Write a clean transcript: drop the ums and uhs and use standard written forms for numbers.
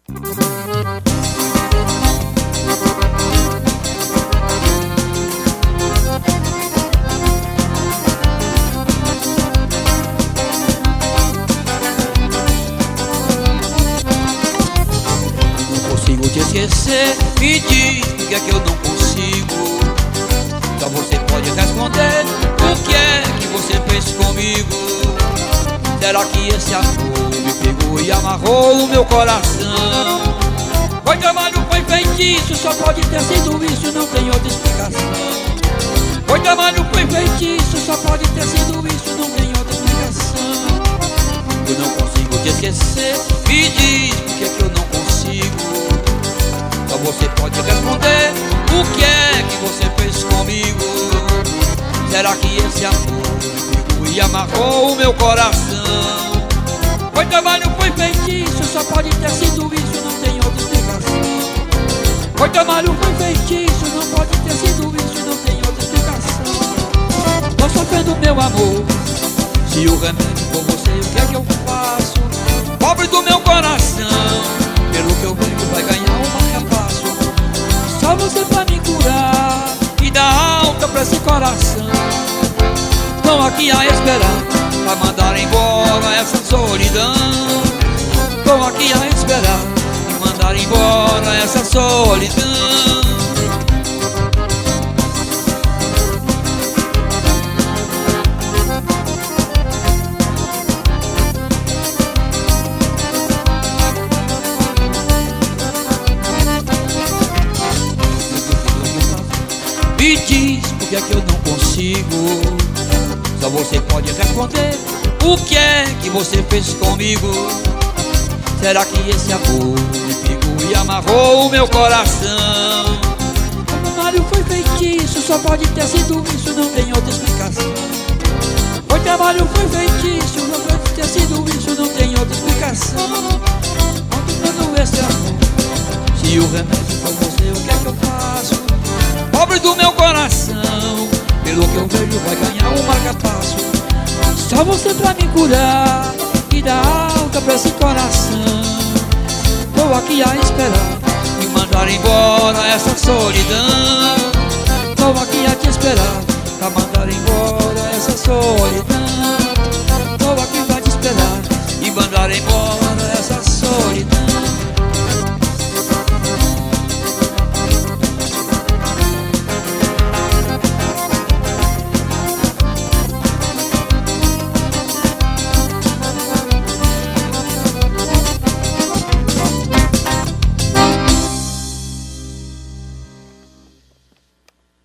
Consigo te esquecer, me diz por que é que eu não consigo. Só você pode responder o que é que você fez comigo. Será que esse amor me pegou e amarrou o meu coração? Foi trabalho, foi feitiço, só pode ter sido isso, não tem outra explicação. Foi trabalho, foi feitiço, só pode ter sido isso, não tem outra explicação. Eu não consigo te esquecer, me diz por que é que eu não consigo. Só você pode responder o que é que você fez comigo. Será que esse amor me pegou e amarrou o meu coração? Foi trabalho, foi feitiço, só pode ter sido isso, não tem outra explicação. Foi trabalho, foi feitiço, não pode ter sido isso, não tem outra explicação. Tô sofrendo meu amor, se o remédio for você, o que é que eu faço? Pobre do meu coração, pelo que eu vejo vai ganhar um marca-passo. Só você pra me curar e dar alta pra esse coração. Tô aqui a esperar pra mandar embora essa solidão. Tô aqui a esperar e mandar embora essa solidão. Me diz por que é que eu não consigo. Só você pode responder o que é que você fez comigo. Será que esse amor me pegou e amarrou o meu coração? O trabalho foi feitiço, só pode ter sido isso, não tem outra explicação. O trabalho foi feitiço, não pode ter sido isso, não tem outra explicação. Continuando esse amor, se o remédio for você, o que é que eu faço? Pobre do meu coração, pelo que eu vejo vai ganhar um marca-passo. Só você pra me curar e dar alta pra esse coração. Tô aqui a esperar e mandar embora essa solidão. Tô aqui a te esperar pra mandar embora essa solidão. Tô aqui pra te esperar e mandar embora essa solidão.